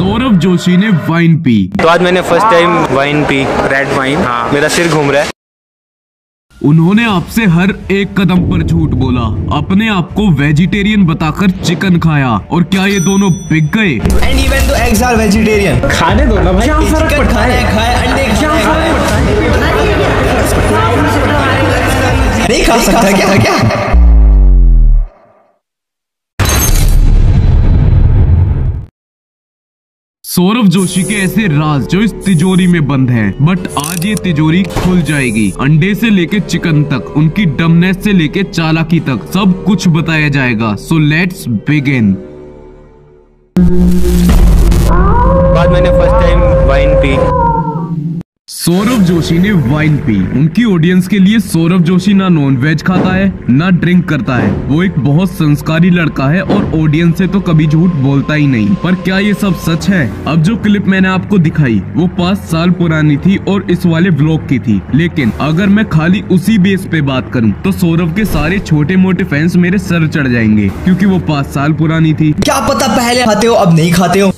सौरभ जोशी ने wine P. तो आज मैंने first time wine P, red wine. हाँ, मेरा सिर घूम रहा है। उन्होंने आपसे हर एक कदम पर झूठ बोला, अपने आप को वेजिटेरियन बताकर चिकन खाया, और क्या ये दोनों बिक गए? And even though eggs are vegetarian, खाने दो ना भाई, क्या फर्क पड़ता है? खाए अंडे, क्या फर्क पड़ता है? नहीं खा सकता क्या? सौरभ जोशी के ऐसे राज जो इस तिजोरी में बंद हैं, बट आज ये तिजोरी खुल जाएगी। अंडे से लेके चिकन तक, उनकी डमनेस से लेके चालाकी तक, सब कुछ बताया जाएगा। So let's begin. आज मैंने first time wine P. Saurabh Joshi ने वाइन पी। उनकी ऑडियंस के लिए सौरभ जोशी ना नॉन वेज खाता है, ना ड्रिंक करता है। वो एक बहुत संस्कारी लड़का है और ऑडियंस से तो कभी झूठ बोलता ही नहीं। पर क्या ये सब सच है? अब जो क्लिप मैंने आपको दिखाई वो 5 साल पुरानी थी और इस वाले व्लॉग की थी। लेकिन अगर मैं खाली उसी बेस पे बात करूं तो सौरभ के सारे छोटे मोटे फैंस मेरे सर चढ़ जाएंगे, क्योंकि वो 5 साल पुरानी थी। क्या पता पहले खाते हो अब नहीं खाते हो।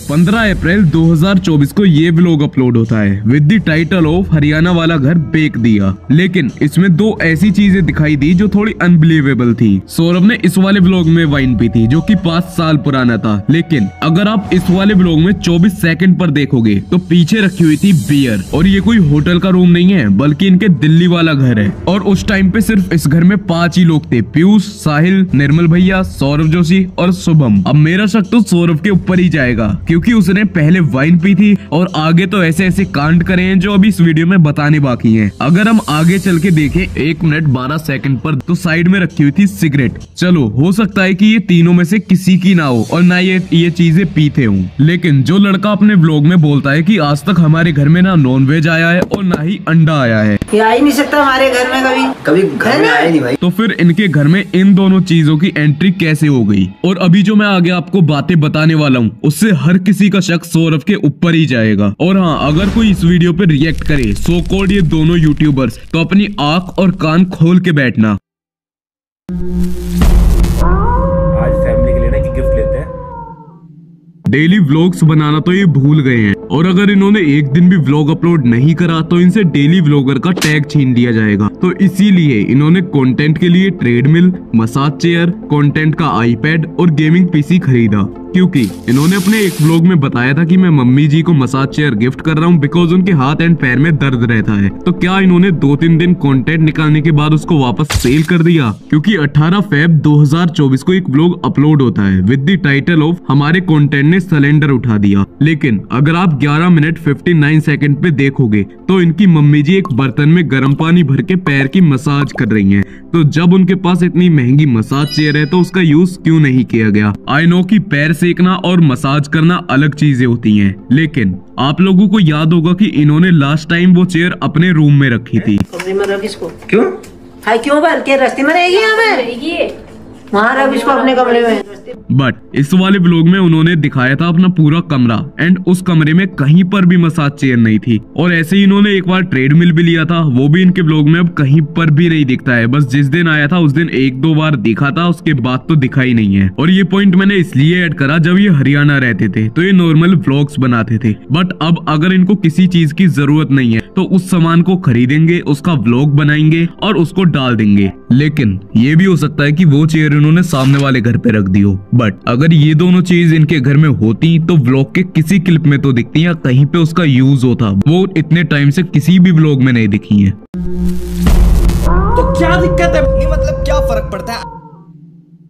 15 अप्रैल 2024 को ये व्लॉग अपलोड होता है with the title of Haryana वाला घर बेच दिया। लेकिन इसमें 2 ऐसी चीजें दिखाई दी जो थोड़ी अनबिलीवेबल थी। सौरभ ने इस वाले व्लॉग में वाइन पी थी जो कि 5 साल पुराना था। लेकिन अगर आप इस वाले व्लॉग में 24 सेकंड पर देखोगे तो पीछे रखी हुई थी बियर, और ये कोई होटल का रूम नहीं है बल्कि इनके दिल्ली वाला घर है। और उस टाइम पे सिर्फ इस घर में 5 ही लोग थे, पीयूष, साहिल, निर्मल भैया, सौरभ जोशी और शुभम। अब मेरा शक तो सौरभ के ऊपर ही जाएगा, क्योंकि उसने पहले वाइन पी थी और आगे तो ऐसे ऐसे कांड करे हैं जो अभी इस वीडियो में बताने बाकी हैं। अगर हम आगे चल के देखें 1 मिनट 12 सेकंड पर, तो साइड में रखी हुई थी सिगरेट। चलो हो सकता है कि ये तीनों में से किसी की ना हो और ना ये चीजें पीते हों। लेकिन जो लड़का अपने व्लॉग में बोलता है कि आज तक हमारे घर में ना नॉन वेज आया है और ना ही अंडा आया है, ये आ ही नहीं सकता हमारे घर में कभी घर में आया नहीं भाई। तो फिर इनके घर में इन दोनों चीजों की एंट्री कैसे हो गई? और अभी जो मैं आगे आपको बातें बताने वाला हूँ उससे हर किसी का शक सौरभ के ऊपर ही जाएगा। और हाँ, अगर कोई इस वीडियो पे रिएक्ट करे सो कॉल्ड ये दोनों यूट्यूबर्स, तो अपनी आंख और कान खोल के बैठना। आज फैमिली के लिए ना एक गिफ्ट लेते हैं। डेली व्लॉग्स बनाना तो ये भूल गए हैं, और अगर इन्होंने एक दिन भी व्लॉग अपलोड नहीं करा तो इनसे डेली व्लॉगर का टैग छीन लिया जाएगा। तो इसीलिए इन्होंने कंटेंट के लिए ट्रेडमिल, मसाज चेयर, कंटेंट का आईपैड और गेमिंग पीसी खरीदा, क्योंकि इन्होंने अपने एक व्लॉग में बताया था कि मैं मम्मी जी को मसाज चेयर गिफ्ट कर रहा हूँ बिकॉज उनके हाथ एंड पैर में दर्द रहता है। तो क्या इन्होंने 2-3 दिन कंटेंट निकालने के बाद उसको वापस सेल कर दिया? क्योंकि 18 फेब 2024 को एक व्लॉग अपलोड होता है विद द टाइटल ऑफ हमारे कंटेंट ने सिलेंडर उठा दिया। लेकिन अगर आप 11 मिनट 59 सेकंड पे देखोगे तो इनकी मम्मी जी एक बर्तन में गर्म पानी भर के पैर की मसाज कर रही हैं। तो जब उनके पास इतनी महंगी मसाज चेयर है तो उसका यूज क्यों नहीं किया गया? आई नो कि पैर सेकना और मसाज करना अलग चीजें होती हैं, लेकिन आप लोगों को याद होगा कि इन्होंने लास्ट टाइम वो चेयर अपने रूम में रखी थी। कमरे में रख इसको। क्यों? हाय क्यों बल के रास्ते में रहेगी? यहाँ पे वहाँ रख इसको अपने कमरे में। बट इस वाले व्लॉग में उन्होंने दिखाया था अपना पूरा कमरा, एंड उस कमरे में कहीं पर भी मसाज चेयर नहीं थी। और ऐसे ही इन्होंने एक बार ट्रेडमिल भी लिया था, वो भी इनके व्लॉग में अब कहीं पर भी नहीं दिखता है। बस जिस दिन आया था उस दिन 1-2 बार दिखा था, उसके बाद तो दिखा ही नहीं है। और ये पॉइंट मैंने इसलिए ऐड करा जब ये हरियाणा रहते थे तो ये नॉर्मल व्लॉग्स बनाते थे। बट अब अगर इनको किसी चीज की जरूरत नहीं है तो उस सामान को खरीदेंगे, उसका व्लॉग बनाएंगे और उसको डाल देंगे। लेकिन ये भी हो सकता है कि वो चेयर इन्होंने सामने वाले घर पे रख दी हो। बट अगर ये दोनों चीज इनके घर में होती तो व्लॉग के किसी क्लिप में तो दिखती या कहीं पे उसका यूज होता। वो इतने टाइम से किसी भी व्लॉग में नहीं दिखी है। तो क्या दिक्कत है? नहीं मतलब क्या फर्क पड़ता है?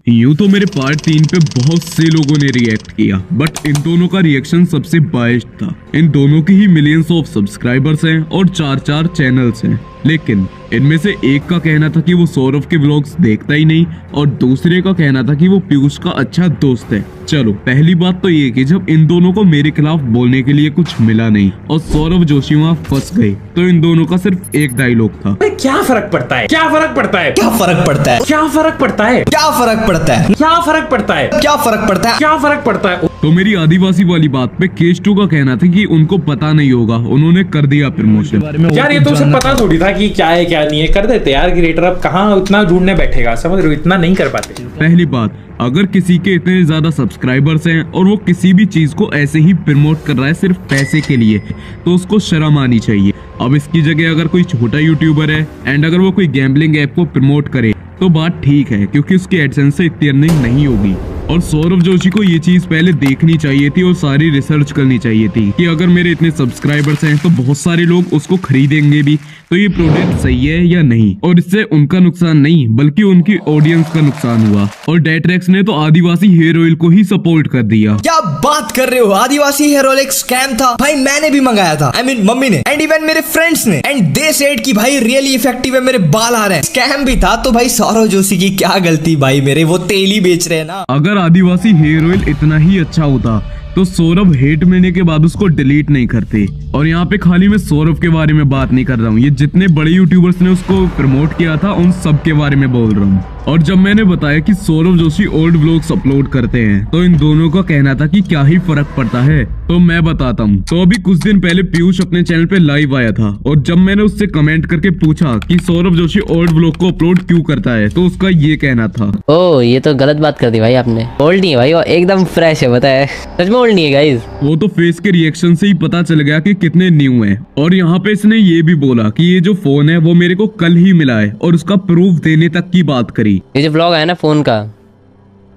यूं तो मेरे पार्ट 3 पे बहुत से लोगों ने रिएक्ट किया, बट इन दोनों का रिएक्शन सबसे बायस्ड था। इन दोनों की ही मिलियंस ऑफ सब्सक्राइबर्स हैं और 4-4 चैनल्स हैं। लेकिन इनमें से एक का कहना था कि वो सौरभ के व्लॉग्स देखता ही नहीं, और दूसरे का कहना था कि वो पीयूष का अच्छा दोस्त है। चलो पहली बात तो ये कि जब इन दोनों को मेरे खिलाफ बोलने के लिए कुछ मिला नहीं और सौरभ जोशी वहाँ फंस गए, तो इन दोनों का सिर्फ एक डायलॉग था, क्या फर्क पड़ता है? क्या फर्क पड़ता है? क्या फर्क पड़ता है? क्या फर्क पड़ता है? क्या फर्क पड़ता है? क्या फर्क पड़ता है? क्या फर्क पड़ता है? क्या फर्क पड़ता है? तो मेरी आदिवासी वाली बात पे केस 2 का कहना था कि उनको पता नहीं होगा, उन्होंने कर दिया प्रमोशन। यार ये तो उसे पता थोड़ी था पूछा कि क्या है क्या नहीं है, कर देते यार क्रिएटर। अब कहाँ इतना ढूंढने बैठेगा, समझ रहे हो, इतना नहीं कर पाते। पहली बात, अगर किसी के इतने ज्यादा सब्सक्राइबर्स हैं और वो किसी भी चीज को ऐसे ही प्रमोट कर रहा है सिर्फ पैसे के लिए, तो उसको शर्म आनी चाहिए। अब इसकी जगह अगर कोई छोटा यूट्यूबर है एंड अगर वो कोई गैम्बलिंग ऐप को प्रमोट करे तो बात ठीक है, क्योंकि उसकी एडसेंस से इतनी अर्निंग नहीं होगी। और सौरभ जोशी को ये चीज पहले देखनी चाहिए थी और सारी रिसर्च करनी चाहिए थी कि अगर मेरे इतने सब्सक्राइबर्स हैं तो बहुत सारे लोग उसको खरीदेंगे भी, तो ये प्रोडक्ट सही है या नहीं। और इससे उनका नुकसान नहीं बल्कि उनकी ऑडियंस का नुकसान हुआ। और डेट्रेक्स ने तो आदिवासी हेयर ऑयल को ही सपोर्ट कर दिया। क्या बात कर रहे हो, आदिवासी हेयर ऑयल एक स्कैम था भाई, मैंने भी मंगाया था, I mean, मम्मी ने एंड इवन मेरे फ्रेंड्स ने, एंड दे सेड कि भाई रियली इफेक्टिव है, मेरे बाल आ रहे हैं। स्कैम भी था तो भाई सौरभ जोशी की क्या गलती भाई, मेरे वो तेल ही बेच रहे हैं ना। अगर आदिवासी हेयर ऑयल इतना ही अच्छा होता तो सौरभ हेट मिलने के बाद उसको डिलीट नहीं करते। और यहाँ पे खाली मैं सौरभ के बारे में बात नहीं कर रहा हूँ, ये जितने बड़े यूट्यूबर्स ने उसको प्रमोट किया था उन सब के बारे में बोल रहा हूँ। और जब मैंने बताया कि Saurabh Joshi old vlogs upload करते हैं तो इन दोनों का कहना था कि क्या ही फर्क पड़ता है, तो मैं बताता हूँ। तो अभी कुछ दिन पहले पीयूष अपने चैनल पे लाइव आया था और जब मैंने उससे कमेंट करके पूछा कि सौरभ जोशी ओल्ड व्लॉग को अपलोड क्यों करता है तो उसका ये कहना था, ओ ये तो गलत बात कर दी भाई आपने, ओल्ड नहीं है भाई, वो एकदम फ्रेश है, बताया सच में ओल्ड नहीं है गाइस। वो तो फेस के रिएक्शन से ही पता चल गया कि कितने न्यू हैं। और यहाँ पे इसने ये भी बोला कि ये जो फोन है वो मेरे को कल ही मिला है और उसका प्रूफ देने तक की बात करी। ये जो व्लॉग है ना फोन का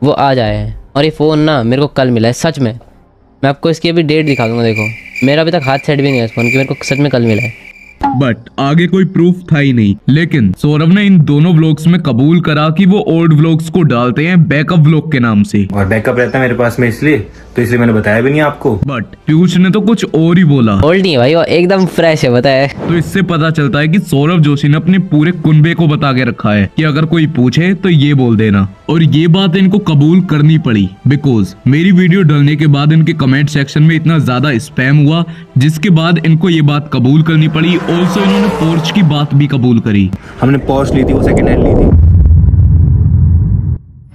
वो आज आया है और ये फोन ना मेरे को कल मिला है सच में। मैं आपको इसकी अभी डेट दिखा दूंगा, देखो मेरा अभी तक हाथ सेट भी नहीं है इस फोन की, मेरे को सच में कल मिला है। बट आगे कोई प्रूफ था ही नहीं। लेकिन सौरभ ने इन दोनों व्लॉग्स में कबूल करा कि वो ओल्ड व्लॉग्स को डालते हैं बैकअप व्लॉग के नाम से। और बैकअप रहता है मेरे पास में इसलिए मैंने बताया भी नहीं आपको। बट पीयूष ने तो कुछ और ही बोला, ओल्ड नहीं है भाई, वो एकदम फ्रेश है, बताया। तो इससे पता चलता है कि सौरभ जोशी ने अपने पूरे कुनबे को बता के रखा है कि अगर कोई पूछे तो ये बोल देना। और ये बात इनको कबूल करनी पड़ी बिकॉज मेरी वीडियो डालने के बाद इनके कमेंट सेक्शन में इतना ज्यादा स्पैम हुआ, जिसके बाद इनको ये बात कबूल करनी पड़ी। ऑल्सो इन्होंने पोर्च की बात भी कबूल करी। हमने पोर्च ली थी, वो सेकंड हैंड ली थी।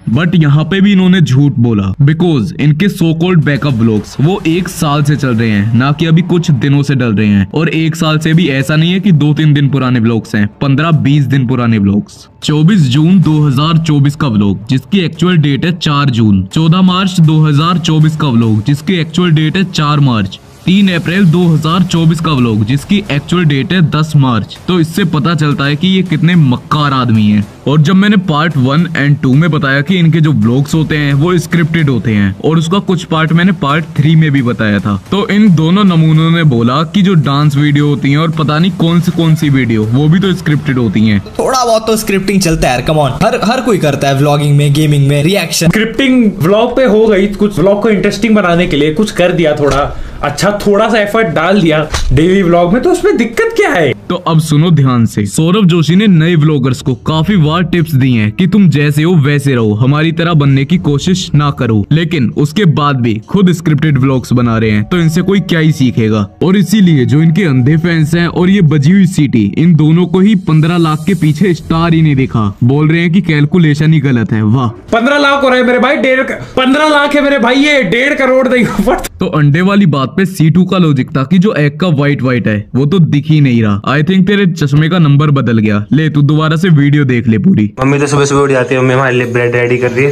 बट यहाँ पे भी इन्होंने झूठ बोला बिकॉज इनके सो कॉल्ड बैकअप व्लॉग्स वो 1 साल से चल रहे हैं, ना कि अभी कुछ दिनों से डल रहे हैं। और 1 साल से भी ऐसा नहीं है कि 2-3 दिन पुराने व्लॉग्स हैं, 15-20 दिन पुराने व्लॉग्स। 24 जून 2024 का व्लॉग जिसकी एक्चुअल डेट है 4 जून, 14 मार्च 2024 का व्लॉग जिसकी एक्चुअल डेट है 4 मार्च, 3 अप्रैल 2024 का व्लॉग जिसकी एक्चुअल डेट है 10 मार्च। तो इससे पता चलता है कि ये कितने मक्कार आदमी हैं। और जब मैंने पार्ट 1 एंड 2 में बताया कि इनके जो व्लॉग्स होते हैं वो स्क्रिप्टेड होते हैं और उसका कुछ पार्ट मैंने पार्ट 3 में भी बताया था, तो इन दोनों नमूनों ने बोला कि जो डांस वीडियो होती हैं और पता नहीं कौन सी वीडियो वो भी तो स्क्रिप्टेड होती हैं। थोड़ा बहुत तो स्क्रिप्टिंग चलता है, कम ऑन, हर कोई करता है व्लॉगिंग में, गेमिंग में, रिएक्शन। स्क्रिप्टिंग व्लॉग पे हो गई, कुछ व्लॉग को इंटरेस्टिंग बनाने के लिए कुछ कर दिया, थोड़ा सा एफर्ट डाल दिया डेली व्लॉग में, तो उसमें दिक्कत क्या है। तो अब सुनो ध्यान से, सौरभ जोशी ने नए व्लॉगर्स को काफी बार टिप्स दी हैं कि तुम जैसे हो वैसे रहो, हमारी तरह बनने की कोशिश ना करो। लेकिन उसके बाद भी खुद स्क्रिप्टेड व्लॉग्स बना रहे हैं, तो इनसे कोई क्या ही सीखेगा। और इसीलिए जो इनके अंधे फैंस हैं और ये बजी हुई सीटी, इन दोनों को ही 15 लाख के पीछे स्टार ही नहीं देखा। बोल रहे हैं कि कैलकुलेशन ही गलत है। वाह, 15 लाख हो रहे मेरे भाई, 15 लाख है मेरे भाई, ये 1.5 करोड़ देगा। तो अंडे वाली बात पे C2 का लॉजिक था कि जो एग का व्हाइट है वो तो दिख ही नहीं रहा। आई थिंक तेरे चश्मे का नंबर बदल गया। ले तू दोबारा से वीडियो देख ले पूरी। मम्मी तो सुबह उठ जाती है, मम्मी हमारे लिए ब्रेड रेडी कर दी।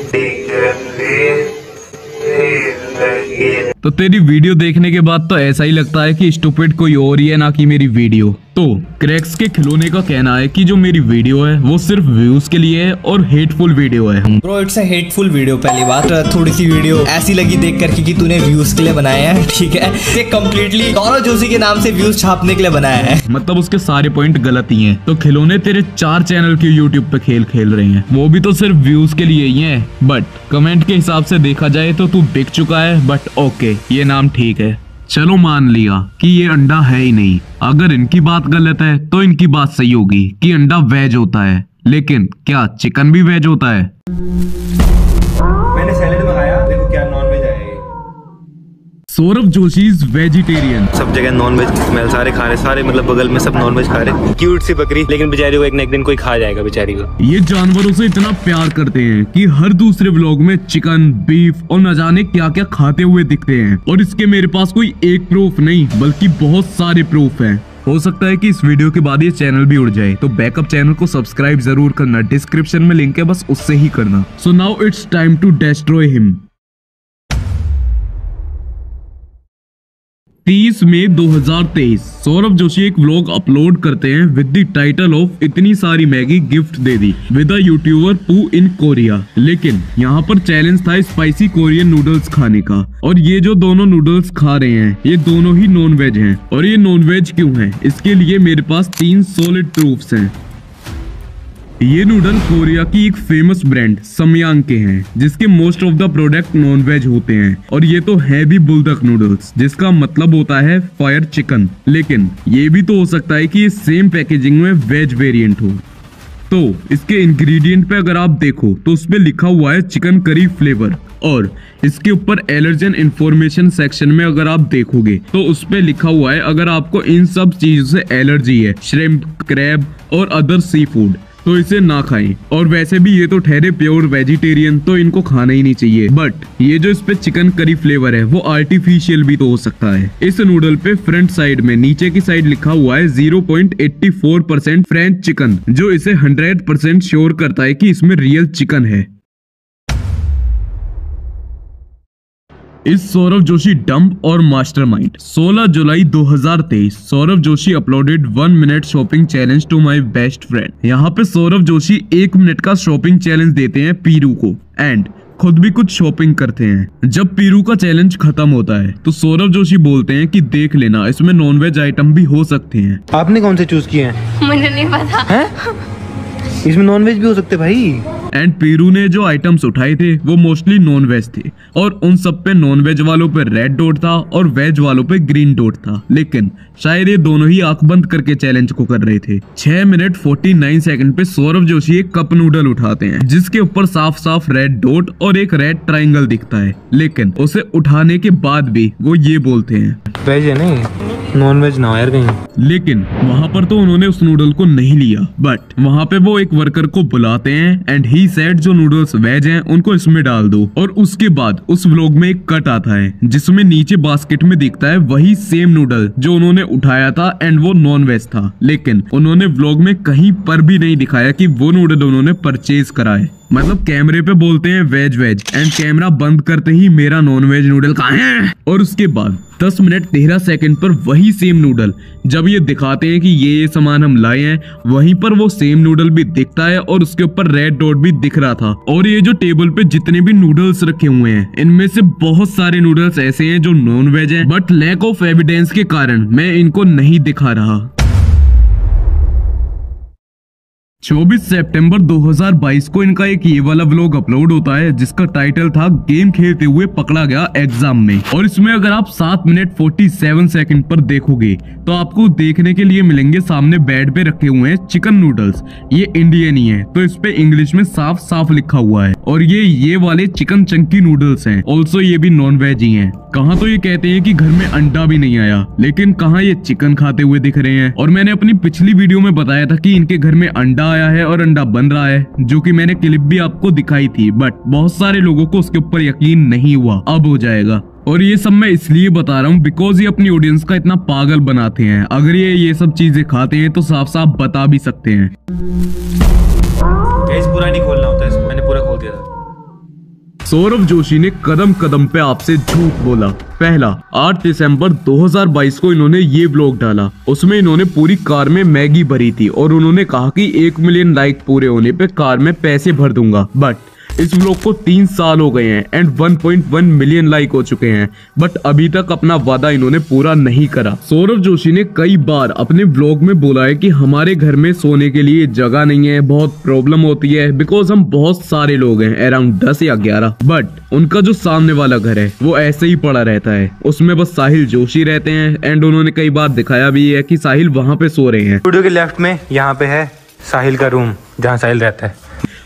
तो तेरी वीडियो देखने के बाद तो ऐसा ही लगता है कि स्टूपिड कोई और ही है, ना कि मेरी वीडियो। तो क्रैक्स के खिलौने का कहना है कि जो मेरी वीडियो है वो सिर्फ व्यूज के लिए है और हेटफुल वीडियो है। Bro it's a hateful video. पहली बात, थोड़ी सी वीडियो ऐसी लगी देख करके कि तूने व्यूज के लिए बनाया है, ठीक है। ये कम्प्लीटली सौरभ जोशी के नाम से व्यूज छापने के लिए बनाया है, मतलब उसके सारे पॉइंट गलत ही हैं। तो खिलौने तेरे 4 चैनल के यूट्यूब पे खेल रहे हैं, वो भी तो सिर्फ व्यूज के लिए ही है। बट कमेंट के हिसाब से देखा जाए तो तू बिक चुका है। बट ओके, ये नाम ठीक है, चलो मान लिया कि ये अंडा है ही नहीं। अगर इनकी बात गलत है तो इनकी बात सही होगी कि अंडा वेज होता है, लेकिन क्या चिकन भी वेज होता है? मैंने सैलेड मंगाया, देखो क्या नॉन वेज आया। Saurabh Joshi is vegetarian. सब जगह नॉन वेज स्मेल, सारे खा रहे, सारे मतलब बगल में सब नॉन वेज खा रहे। क्यूट सी बकरी, लेकिन बेचारी को एक न एक दिन कोई खा जाएगा बेचारी को। ये जानवरों से इतना प्यार करते हैं कि हर दूसरे व्लॉग में चिकन, बीफ और न जाने क्या क्या खाते हुए दिखते हैं। और इसके मेरे पास कोई एक प्रूफ नहीं बल्कि बहुत सारे प्रूफ हैं। हो सकता है कि इस वीडियो के बाद ये चैनल भी उड़ जाए, तो बैकअप चैनल को सब्सक्राइब जरूर करना, डिस्क्रिप्शन में लिंक है, बस उससे ही करना। So now it's time to destroy him. 30 मई 2023 सौरभ जोशी एक व्लॉग अपलोड करते हैं विद द टाइटल ऑफ इतनी सारी Maggi gift they the with a YouTuber पू इन कोरिया। लेकिन यहाँ पर चैलेंज था स्पाइसी कोरियन नूडल्स खाने का, और ये जो दोनों नूडल्स खा रहे हैं ये दोनों ही नॉन वेज हैं। और ये नॉन वेज क्यों हैं, इसके लिए मेरे पास 3 सॉलिड प्रूफ्स हैं। ये नूडल कोरिया की एक फेमस ब्रांड समयांग के हैं, जिसके most of the product non veg होते हैं, और ये तो है भी बुलदक नूडल्स, जिसका मतलब होता है फायर चिकन। लेकिन ये भी तो हो सकता है कि ये सेम पैकेजिंग में वेज वेरिएंट हो। तो इसके इंग्रेडिएंट पे अगर आप देखो तो उस पे लिखा हुआ है चिकन करी फ्लेवर, और इसके ऊपर एलर्जन इंफॉर्मेशन सेक्शन में अगर आप देखोगे तो उस पे लिखा हुआ है अगर आपको इन सब चीजों से एलर्जी है, श्रिम्प, क्रैब और अदर सी फूड, तो इसे ना खाएं। और वैसे भी ये तो ठहरे प्योर वेजिटेरियन, तो इनको खाना ही नहीं चाहिए। बट ये जो इस पे चिकन करी फ्लेवर है वो आर्टिफिशियल भी तो हो सकता है। इस नूडल पे फ्रंट साइड में नीचे की साइड लिखा हुआ है 0.84% फ्रेंच चिकन, जो इसे 100% श्योर करता है कि इसमें रियल चिकन है। इस सौरभ जोशी डंप और मास्टरमाइंड। 16 जुलाई 2023 Saurabh Joshi uploaded 1 minute shopping challenge to my best friend. यहाँ पे सौरभ जोशी 1 मिनट का शॉपिंग चैलेंज देते हैं पीरू को, एंड खुद भी कुछ शॉपिंग करते हैं। जब पीरू का चैलेंज खत्म होता है तो सौरभ जोशी बोलते हैं कि देख लेना, इसमें नॉनवेज आइटम भी हो सकते हैं। आपने कौन से चूज किए हैं? मुझे नहीं पता है? इसमें नॉनवेज भी हो सकते भाई। एंड पीरू ने जो आइटम्स उठाए थे वो मोस्टली नॉन वेज थे, और उन सब पे नॉन वेज वालों पे रेड डॉट था और वेज वालों पे ग्रीन डॉट था। लेकिन शायद ये दोनों ही आंख बंद करके चैलेंज को कर रहे थे। 6 मिनट 49 सेकंड पे सौरभ जोशी एक कप नूडल उठाते हैं, जिसके ऊपर साफ साफ रेड डॉट और एक रेड ट्राइंगल दिखता है। लेकिन उसे उठाने के बाद भी वो ये बोलते हैं वेज है नहीं, नॉन वेज ना यार कहीं। लेकिन वहाँ पर तो उन्होंने उस नूडल को नहीं लिया, बट वहाँ पे वो एक वर्कर को बुलाते हैं एंड ही सेड जो नूडल्स वेज हैं उनको इसमें डाल दो। और उसके बाद उस व्लॉग में एक कट आता है जिसमें नीचे बास्केट में दिखता है वही सेम नूडल जो उन्होंने उठाया था, एंड वो नॉन वेज था। लेकिन उन्होंने व्लॉग में कहीं पर भी नहीं दिखाया कि वो नूडल उन्होंने परचेज करा है। मतलब कैमरे पे बोलते हैं वेज वेज, एंड कैमरा बंद करते ही मेरा नॉन वेज नूडल कहाँ है। और उसके बाद 10 मिनट 13 सेकंड पर वही सेम नूडल जब ये दिखाते हैं कि ये सामान हम लाए हैं, वहीं पर वो सेम नूडल भी दिखता है और उसके ऊपर रेड डॉट भी दिख रहा था। और ये जो टेबल पे जितने भी नूडल्स रखे हुए हैं इनमें से बहुत सारे नूडल्स ऐसे हैं जो नॉन वेज हैं, बट लैक ऑफ एविडेंस के कारण मैं इनको नहीं दिखा रहा। 24 सितंबर 2022 को इनका एक ये वाला व्लॉग अपलोड होता है जिसका टाइटल था गेम खेलते हुए पकड़ा गया एग्जाम में। और इसमें अगर आप 7 मिनट 47 सेकंड पर देखोगे तो आपको देखने के लिए मिलेंगे सामने बेड पे रखे हुए हैं चिकन नूडल्स। ये इंडियन ही है तो इस पे इंग्लिश में साफ साफ लिखा हुआ है, और ये वाले चिकन चंकी नूडल्स हैं। ऑल्सो ये भी नॉन वेज ही हैं। कहाँ तो ये कहते हैं कि घर में अंडा भी नहीं आया, लेकिन कहाँ ये चिकन खाते हुए दिख रहे हैं। और मैंने अपनी पिछली वीडियो में बताया था कि इनके घर में अंडा आया है और अंडा बन रहा है, जो कि मैंने क्लिप भी आपको दिखाई थी, बट बहुत सारे लोगों को उसके ऊपर यकीन नहीं हुआ। अब हो जाएगा। और ये सब मैं इसलिए बता रहा हूँ बिकॉज ये अपनी ऑडियंस का इतना पागल बनाते हैं। अगर ये सब चीजें खाते हैं तो साफ साफ बता भी सकते हैं। पूरा नहीं खोलना होता है, मैंने पूरा खोल दिया था। सौरभ जोशी ने कदम कदम पे आपसे झूठ बोला। पहला, 8 दिसंबर 2022 को इन्होंने ये व्लॉग डाला। उसमें इन्होंने पूरी कार में मैगी भरी थी और उन्होंने कहा कि 1 मिलियन लाइक पूरे होने पे कार में पैसे भर दूंगा। बट इस व्लॉग को 3 साल हो गए हैं एंड 1.1 मिलियन लाइक हो चुके हैं, बट अभी तक अपना वादा इन्होंने पूरा नहीं करा। सौरभ जोशी ने कई बार अपने व्लॉग में बोला है कि हमारे घर में सोने के लिए जगह नहीं है, बहुत प्रॉब्लम होती है बिकॉज हम बहुत सारे लोग हैं, अराउंड 10 या 11। बट उनका जो सामने वाला घर है वो ऐसे ही पड़ा रहता है, उसमें बस साहिल जोशी रहते हैं। एंड उन्होंने कई बार दिखाया भी है कि साहिल वहाँ पे सो रहे हैं। वीडियो के लेफ्ट में यहाँ पे है साहिल का रूम जहाँ साहिल रहता है।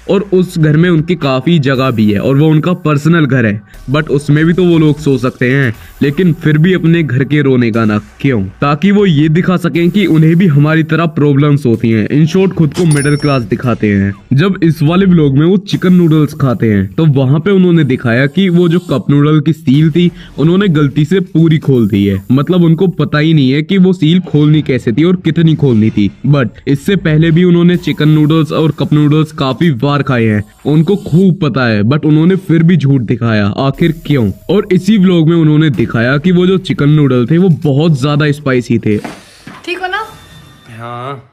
और उस घर में उनकी काफी जगह भी है और वो उनका पर्सनल घर है, बट उसमें भी तो वो लोग सो सकते हैं, लेकिन फिर भी अपने घर के रोने का ना क्यों? ताकि वो ये दिखा सकें कि उन्हें भी हमारी तरह प्रॉब्लम्स होती हैं। इन शॉर्ट खुद को मिडिल क्लास दिखाते हैं। जब इस वाले व्लॉग में वो चिकन नूडल्स खाते हैं तो वहाँ पे उन्होंने दिखाया कि वो जो कप नूडल की सील थी उन्होंने गलती से पूरी खोल दी है। मतलब उनको पता ही नहीं है कि वो सील खोलनी कैसे थी और कितनी खोलनी थी। बट इससे पहले भी उन्होंने चिकन नूडल्स और कप नूडल्स काफी बार खाए हैं, उनको खूब पता है, बट उन्होंने फिर भी झूठ दिखाया। आखिर क्यों? और इसी व्लॉग में उन्होंने दिखाया कि वो जो चिकन नूडल थे वो बहुत ज्यादा स्पाइसी थे। ठीक हो ना? हाँ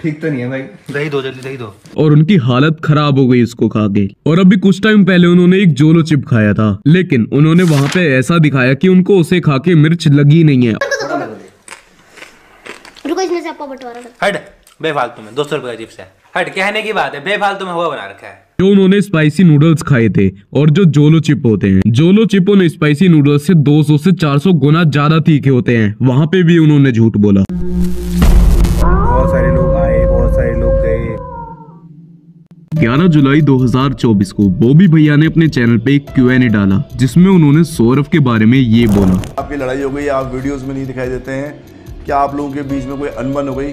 ठीक तो नहीं है भाई, दही दो, जल्दी दही दो। और उनकी हालत खराब हो गई उसको खा के। और अभी कुछ टाइम पहले उन्होंने एक जोलो चिप खाया था, लेकिन उन्होंने वहाँ पे ऐसा दिखाया कि उनको उसे खा के मिर्च लगी नहीं है। रुको, इसमें से आपका बंटवारा कर। हट, बेफालतू में 200 रुपए का चिप्स है। हट, कहने की बात है, बेफालतू में हुआ बना रखा है। जो उन्होंने स्पाइसी नूडल्स खाए थे और जो जोलो चिप होते हैं, जोलो चिप उन स्पाइसी नूडल्स से 200 से 400 गुना ज्यादा तीखे होते हैं। वहाँ पे भी उन्होंने झूठ बोला। बहुत सारे लोग आए, बहुत सारे लोग गए। 11 जुलाई 2024 को बॉबी भैया ने अपने चैनल पे एक Q&A डाला जिसमें उन्होंने सौरभ के बारे में ये बोला। आपकी लड़ाई हो गई, आप वीडियोस में नहीं दिखाई देते हैं, क्या आप लोगों के बीच में कोई अनबन हो गई?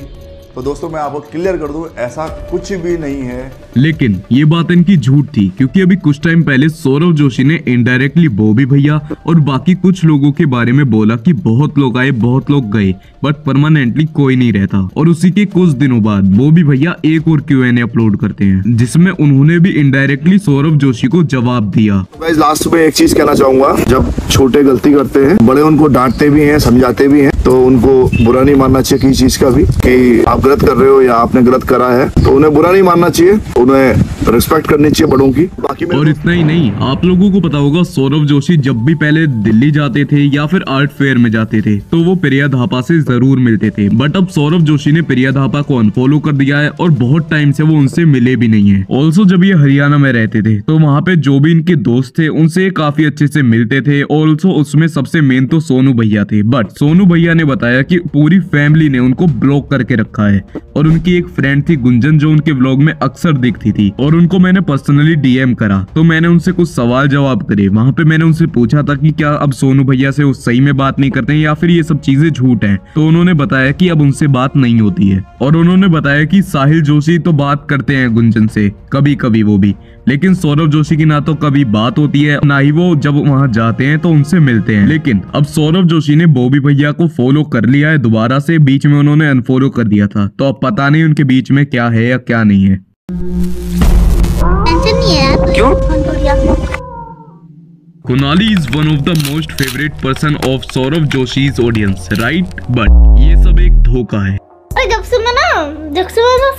तो दोस्तों मैं आपको क्लियर कर दूं, ऐसा कुछ भी नहीं है। लेकिन ये बात इनकी झूठ थी, क्योंकि अभी कुछ टाइम पहले सौरभ जोशी ने इनडायरेक्टली बॉबी भैया और बाकी कुछ लोगों के बारे में बोला कि बहुत लोग आए, बहुत लोग गए, बट परमानेंटली कोई नहीं रहता। और उसी के कुछ दिनों बाद बॉबी भैया एक और Q&A अपलोड करते हैं जिसमें उन्होंने भी इनडायरेक्टली सौरभ जोशी को जवाब दिया। गाइस लास्ट में एक चीज कहना चाहूंगा, जब छोटे गलती करते हैं, बड़े उनको डांटते भी हैं, समझाते भी हैं, तो उनको बुरा नहीं मानना चाहिए किसी चीज का भी कि आप गलत कर रहे हो या आपने गलत करा है, तो उन्हें बुरा नहीं मानना चाहिए, उन्हें रिस्पेक्ट करनी चाहिए बड़ों की। बाकी और इतना ही नहीं, आप लोगों को पता होगा सौरभ जोशी जब भी पहले दिल्ली जाते थे या फिर आर्ट फेयर में जाते थे तो वो प्रिया धापा से जरूर मिलते थे, बट अब सौरभ जोशी ने प्रिया धापा को अनफॉलो कर दिया है और बहुत टाइम से वो उनसे मिले भी नहीं है। ऑल्सो जब ये हरियाणा में रहते थे तो वहाँ पे जो भी इनके दोस्त थे उनसे काफी अच्छे से मिलते थे। ऑल्सो उसमें सबसे मेन तो सोनू भैया थे, बट सोनू भैया ने बताया कि पूरी फैमिली ने उनको ब्लॉक करके रखा है। और उनकी एक फ्रेंड थी गुंजन जो उनके व्लॉग में अक्सर दिखती थी, और उनको मैंने पर्सनली DM करा तो मैंने उनसे कुछ सवाल जवाब करे। वहाँ पे मैंने उनसे पूछा था कि क्या अब सोनू भैया से वो सही में बात नहीं करते हैं या फिर ये सब चीजें झूठ हैं। तो उन्होंने बताया कि अब उनसे बात नहीं होती है, और उन्होंने बताया कि साहिल जोशी तो बात करते हैं गुंजन से कभी कभी वो भी, लेकिन सौरभ जोशी की ना तो कभी बात होती है ना ही वो जब वहाँ जाते हैं तो उनसे मिलते हैं। लेकिन अब सौरभ जोशी ने बॉबी भैया को फॉलो कर लिया है दोबारा से, बीच में उन्होंने अनफॉलो कर दिया था, तो अब पता नहीं उनके बीच में क्या है या क्या नहीं है। टेंशन नहीं है। क्यों? Kunali is one of the most favourite person of Saurabh जोशीज ऑडियंस, राइट? बट ये सब एक धोखा है। अरे जब से मैं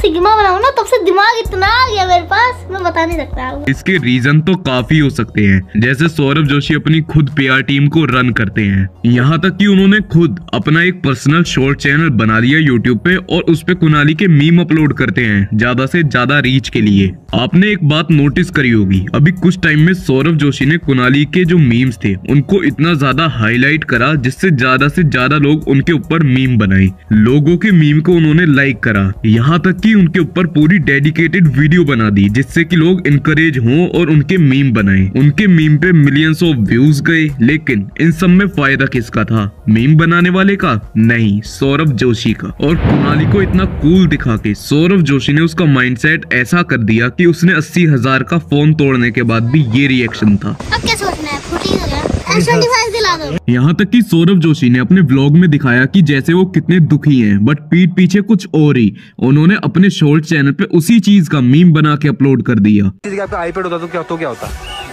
सिग्मा बनाऊं ना तब से दिमाग इतना आ गया मेरे पास, मैं बता नहीं सकता आपको। इसके रीजन तो काफी हो सकते हैं, जैसे सौरभ जोशी अपनी खुद PR टीम को रन करते हैं, यहाँ तक कि उन्होंने खुद अपना एक पर्सनल शॉर्ट चैनल बना लिया YouTube पे और उस पे कुनाली के मीम अपलोड करते हैं ज्यादा से ज्यादा रीच के लिए। आपने एक बात नोटिस करी होगी, अभी कुछ टाइम में सौरभ जोशी ने कुनाली के जो मीम्स थे उनको इतना ज्यादा हाईलाइट करा जिससे ज्यादा से ज्यादा लोग उनके ऊपर मीम बनाए। लोगों के मीम को उन्होंने लाइक करा, यहाँ तक कि उनके ऊपर पूरी डेडिकेटेड वीडियो बना दी जिससे कि लोग इनकरेज हों और उनके मीम बनाएं। उनके मीम पे मिलियंस ऑफ व्यूज गए, लेकिन इन सब में फायदा किसका था? मीम बनाने वाले का? नहीं, सौरभ जोशी का। और कुनाली को इतना कूल दिखा के सौरभ जोशी ने उसका माइंडसेट ऐसा कर दिया कि उसने 80,000 का फोन तोड़ने के बाद भी ये रिएक्शन था। अब क्या सोचना है, फुटी हो गया, S25 दिला दो। यहाँ तक कि सौरभ जोशी ने अपने व्लॉग में दिखाया कि जैसे वो कितने दुखी हैं, बट पीठ पीछे कुछ और ही। उन्होंने अपने शॉर्ट चैनल पे उसी चीज का मीम बना के अपलोड कर दिया। आपका आईपैड होता तो क्या होता?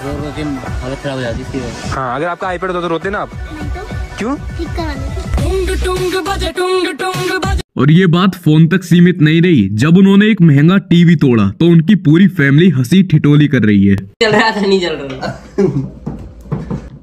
हालत खराब हो जाती थी। हाँ, अगर आपका आईपैड होता तो रोते ना आप? क्यों? ठीक कराने। और ये बात फोन तक सीमित नहीं रही, जब उन्होंने एक महंगा टीवी तोड़ा तो उनकी पूरी फैमिली हंसी ठिठोली कर रही है। चल रहा था, नहीं चल रहा।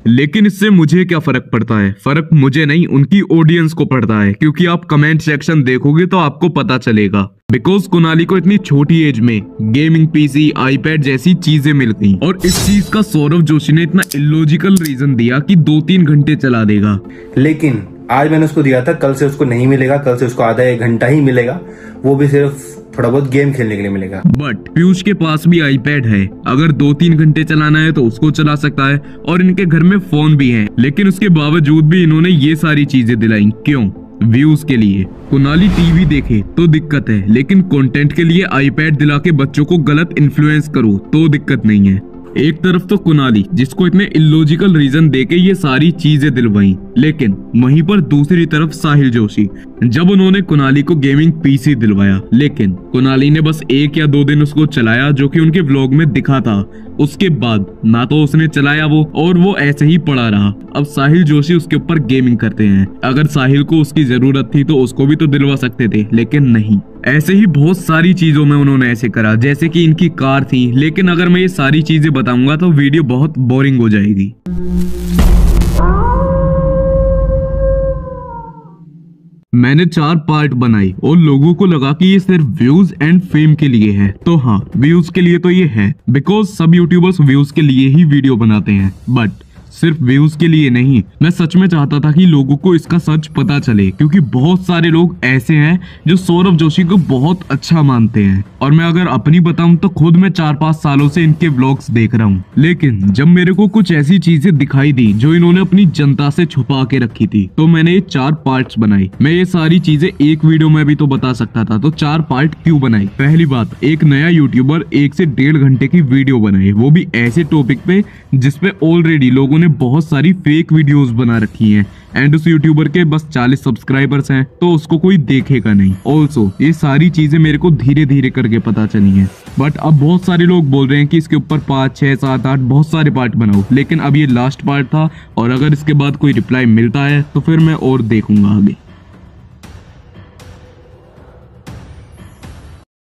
लेकिन इससे मुझे क्या फर्क पड़ता है? फर्क मुझे नहीं, उनकी ऑडियंस को पड़ता है, क्योंकि आप कमेंट सेक्शन देखोगे तो आपको पता चलेगा। बिकॉज कुनाली को इतनी छोटी एज में गेमिंग PC, आईपैड जैसी चीजें मिल गई, और इस चीज का सौरभ जोशी ने इतना इलॉजिकल रीजन दिया कि 2-3 घंटे चला देगा। लेकिन आज मैंने उसको दिया था, कल से उसको नहीं मिलेगा, कल से उसको आधा 1 घंटा ही मिलेगा, वो भी सिर्फ थोड़ा बहुत गेम खेलने के लिए मिलेगा। बट पीयूष के पास भी आईपैड है, अगर 2-3 घंटे चलाना है तो उसको चला सकता है, और इनके घर में फोन भी है, लेकिन उसके बावजूद भी इन्होंने ये सारी चीजें दिलाई, क्यों? व्यूज के लिए। कुनाली टीवी देखे तो दिक्कत है, लेकिन कंटेंट के लिए आईपैड दिला के बच्चों को गलत इन्फ्लुएंस करो तो दिक्कत नहीं है। एक तरफ तो कुनाली जिसको इतने इलॉजिकल रीजन देके ये सारी चीजें दिलवाई, लेकिन वहीं पर दूसरी तरफ साहिल जोशी, जब उन्होंने कुनाली को गेमिंग पीसी दिलवाया, लेकिन कुनाली ने बस 1 या 2 दिन उसको चलाया, जो कि उनके व्लॉग में दिखा था। उसके बाद ना तो उसने चलाया वो, और वो ऐसे ही पड़ा रहा। अब साहिल जोशी उसके ऊपर गेमिंग करते हैं। अगर साहिल को उसकी जरूरत थी तो उसको भी तो दिलवा सकते थे, लेकिन नहीं। ऐसे ही बहुत सारी चीजों में उन्होंने ऐसे करा, जैसे कि इनकी कार थी, लेकिन अगर मैं ये सारी चीजें बताऊंगा तो वीडियो बहुत बोरिंग हो जाएगी। मैंने 4 पार्ट बनाई और लोगों को लगा कि ये सिर्फ व्यूज एंड फेम के लिए है। तो हाँ, व्यूज के लिए तो ये है, बिकॉज सब यूट्यूबर्स व्यूज के लिए ही वीडियो बनाते हैं, बट सिर्फ व्यूज के लिए नहीं। मैं सच में चाहता था कि लोगों को इसका सच पता चले, क्योंकि बहुत सारे लोग ऐसे हैं जो सौरभ जोशी को बहुत अच्छा मानते हैं, और मैं अगर अपनी बताऊं तो खुद मैं 4-5 सालों से इनके व्लॉग्स देख रहा हूं। लेकिन जब मेरे को कुछ ऐसी चीजें दिखाई दी जो इन्होंने अपनी जनता से छुपा के रखी थी, तो मैंने ये 4 पार्ट्स बनाई। मैं ये सारी चीजें एक वीडियो में भी तो बता सकता था, तो 4 पार्ट क्यों बनाई? पहली बात, एक नया यूट्यूबर 1 से 1.5 घंटे की वीडियो बनाए, वो भी ऐसे टॉपिक पे जिसपे ऑलरेडी लोगों ने बहुत सारी फेक वीडियोस बना रखी हैं, एंड उस यूट्यूबर के बस 40 सब्सक्राइबर्स हैं, तो उसको कोई देखेगा नहीं। ऑल्सो ये सारी चीजें मेरे को धीरे धीरे करके पता चली हैं, बट अब बहुत सारे लोग बोल रहे हैं कि इसके ऊपर 5, 6, 7, 8 बहुत सारे पार्ट बनाओ, लेकिन अब ये लास्ट पार्ट था, और अगर इसके बाद कोई रिप्लाई मिलता है तो फिर मैं और देखूंगा आगे।